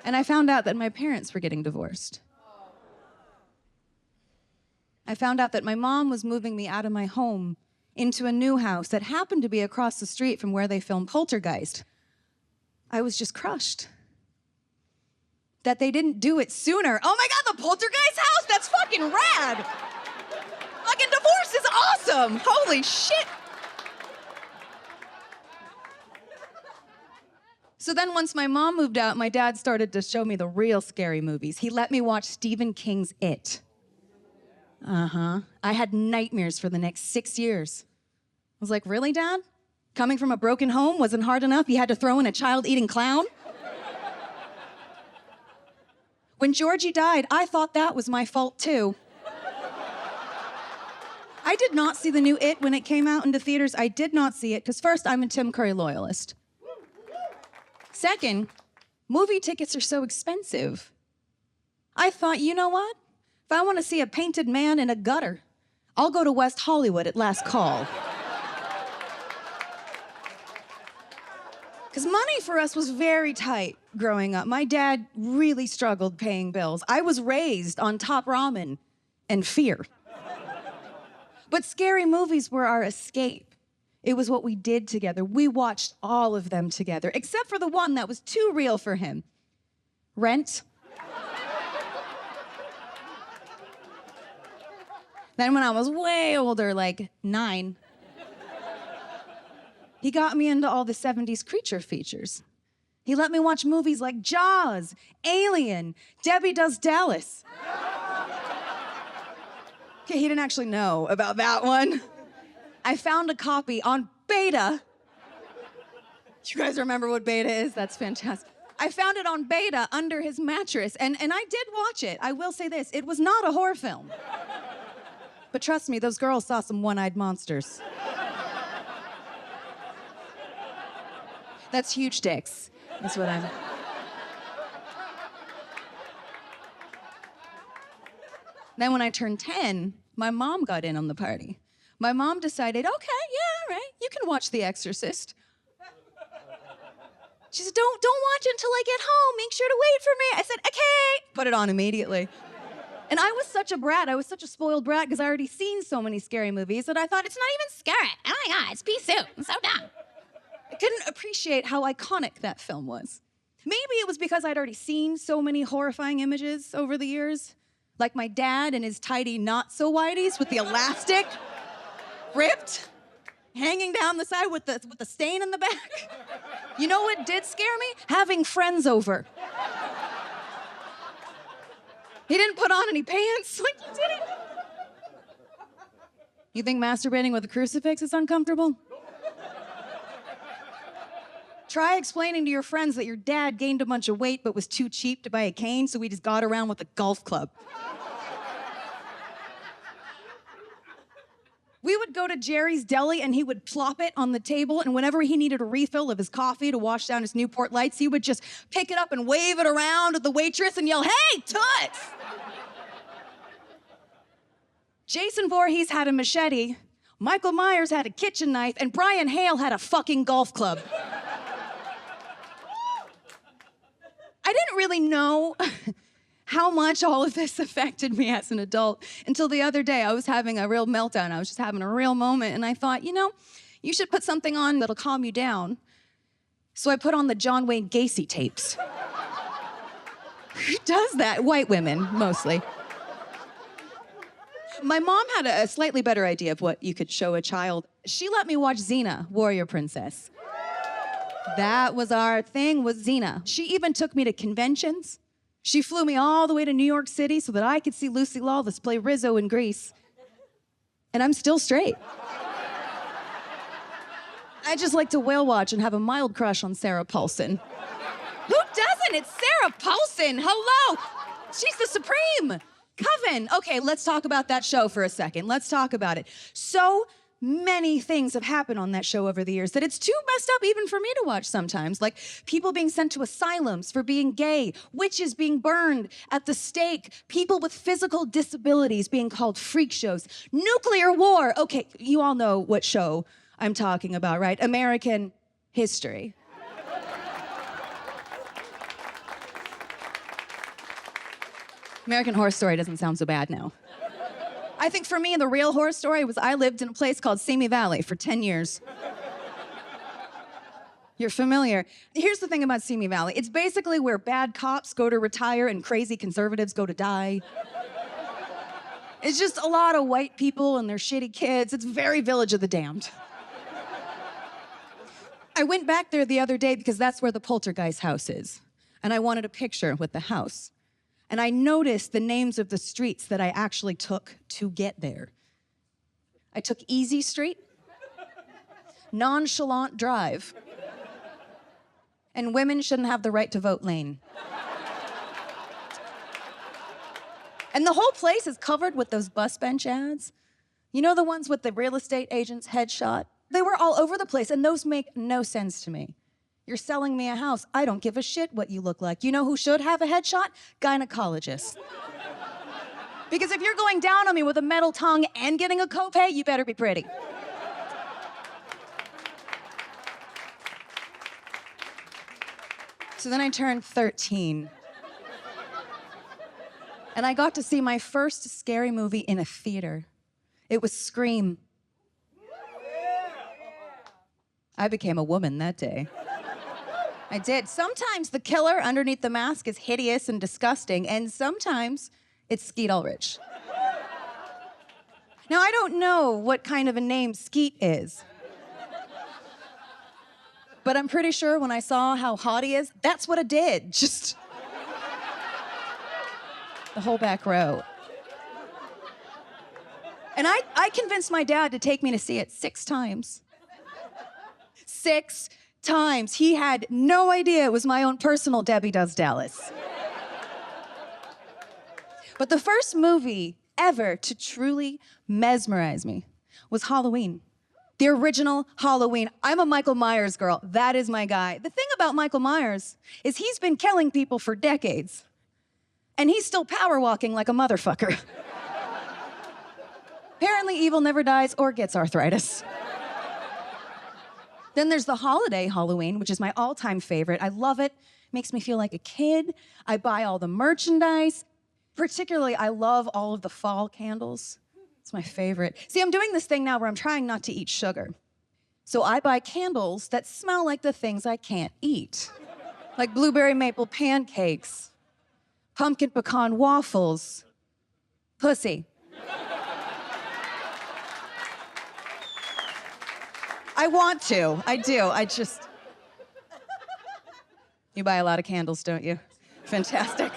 And I found out that my parents were getting divorced. I found out that my mom was moving me out of my home into a new house that happened to be across the street from where they filmed Poltergeist. I was just crushed that they didn't do it sooner. Oh my God, the Poltergeist house? That's fucking rad. Fucking divorce is awesome. Holy shit. So then once my mom moved out, my dad started to show me the real scary movies. He let me watch Stephen King's It. I had nightmares for the next 6 years. I was like, really, Dad? Coming from a broken home wasn't hard enough? You had to throw in a child-eating clown? When Georgie died, I thought that was my fault too. I did not see the new It when it came out into theaters. I did not see it, because first, I'm a Tim Curry loyalist. Second, movie tickets are so expensive. I thought, you know what? If I want to see a painted man in a gutter, I'll go to West Hollywood at last call. Because money for us was very tight growing up. My dad really struggled paying bills. I was raised on top ramen and fear. But scary movies were our escape. It was what we did together. We watched all of them together, except for the one that was too real for him. Rent. Then when I was way older, like 9, he got me into all the 70s creature features. He let me watch movies like Jaws, Alien, Debbie Does Dallas. Okay, he didn't actually know about that one. I found a copy on beta. You guys remember what beta is? That's fantastic. I found it on beta under his mattress, and I did watch it. I will say this, it was not a horror film. But trust me, those girls saw some one-eyed monsters. That's huge dicks, is what I'm... Then when I turned 10, my mom got in on the party. My mom decided, okay, yeah, all right, you can watch The Exorcist. She said, don't watch it until I get home. Make sure to wait for me. I said, okay. Put it on immediately. And I was such a brat. I was such a spoiled brat because I already seen so many scary movies that I thought, it's not even scary. Oh my God, it's pea soup. I'm so dumb. I couldn't appreciate how iconic that film was. Maybe it was because I'd already seen so many horrifying images over the years. Like my dad and his tidy not-so-whities with the elastic ripped, hanging down the side with the stain in the back. You know what did scare me? Having friends over. He didn't put on any pants, like you didn't. You think masturbating with a crucifix is uncomfortable? Try explaining to your friends that your dad gained a bunch of weight but was too cheap to buy a cane, so he just got around with a golf club. We would go to Jerry's Deli and he would plop it on the table, and whenever he needed a refill of his coffee to wash down his Newport Lights, he would just pick it up and wave it around at the waitress and yell, "Hey, Toots!" Jason Voorhees had a machete, Michael Myers had a kitchen knife, and Brian Hale had a fucking golf club. I didn't really know how much all of this affected me as an adult until the other day. I was having a real meltdown. I was just having a real moment, and I thought, you know, you should put something on that'll calm you down. So I put on the John Wayne Gacy tapes. Who does that? White women, mostly. My mom had a slightly better idea of what you could show a child. She let me watch Xena, Warrior Princess. That was our thing, was Xena. She even took me to conventions. She flew me all the way to New York City so that I could see Lucy Lawless play Rizzo in Grease. And I'm still straight. I just like to whale watch and have a mild crush on Sarah Paulson. Who doesn't? It's Sarah Paulson. Hello. She's the supreme. Coven. Okay, let's talk about that show for a second. Let's talk about it. So many things have happened on that show over the years that it's too messed up even for me to watch sometimes. Like people being sent to asylums for being gay, witches being burned at the stake, people with physical disabilities being called freak shows, nuclear war. Okay, you all know what show I'm talking about, right? American History. American Horror Story doesn't sound so bad now. I think for me, the real horror story was I lived in a place called Simi Valley for 10 years. You're familiar. Here's the thing about Simi Valley. It's basically where bad cops go to retire and crazy conservatives go to die. It's just a lot of white people and their shitty kids. It's very Village of the Damned. I went back there the other day because that's where the poltergeist house is. And I wanted a picture with the house. And I noticed the names of the streets that I actually took to get there. I took Easy Street, Nonchalant Drive, and Women Shouldn't Have the Right to Vote Lane. And the whole place is covered with those bus bench ads. You know the ones with the real estate agent's headshot? They were all over the place, and those make no sense to me. You're selling me a house. I don't give a shit what you look like. You know who should have a headshot? Gynecologists. Because if you're going down on me with a metal tongue and getting a copay, you better be pretty. So then I turned 13. And I got to see my first scary movie in a theater. It was Scream. I became a woman that day. I did. Sometimes the killer underneath the mask is hideous and disgusting, and sometimes it's Skeet Ulrich. Now, I don't know what kind of a name Skeet is. But I'm pretty sure when I saw how hot he is, that's what it did. Just the whole back row. And I convinced my dad to take me to see it 6 times. 6 times. He had no idea it was my own personal Debbie Does Dallas. But the first movie ever to truly mesmerize me was Halloween. The original Halloween. I'm a Michael Myers girl. That is my guy. The thing about Michael Myers is he's been killing people for decades. And he's still power walking like a motherfucker. Apparently, evil never dies or gets arthritis. Then there's the holiday Halloween, which is my all-time favorite. I love it. Makes me feel like a kid. I buy all the merchandise. Particularly, I love all of the fall candles. It's my favorite. See, I'm doing this thing now where I'm trying not to eat sugar. So I buy candles that smell like the things I can't eat. Like blueberry maple pancakes, pumpkin pecan waffles, pussy. I want to. I do. You buy a lot of candles, don't you? Fantastic.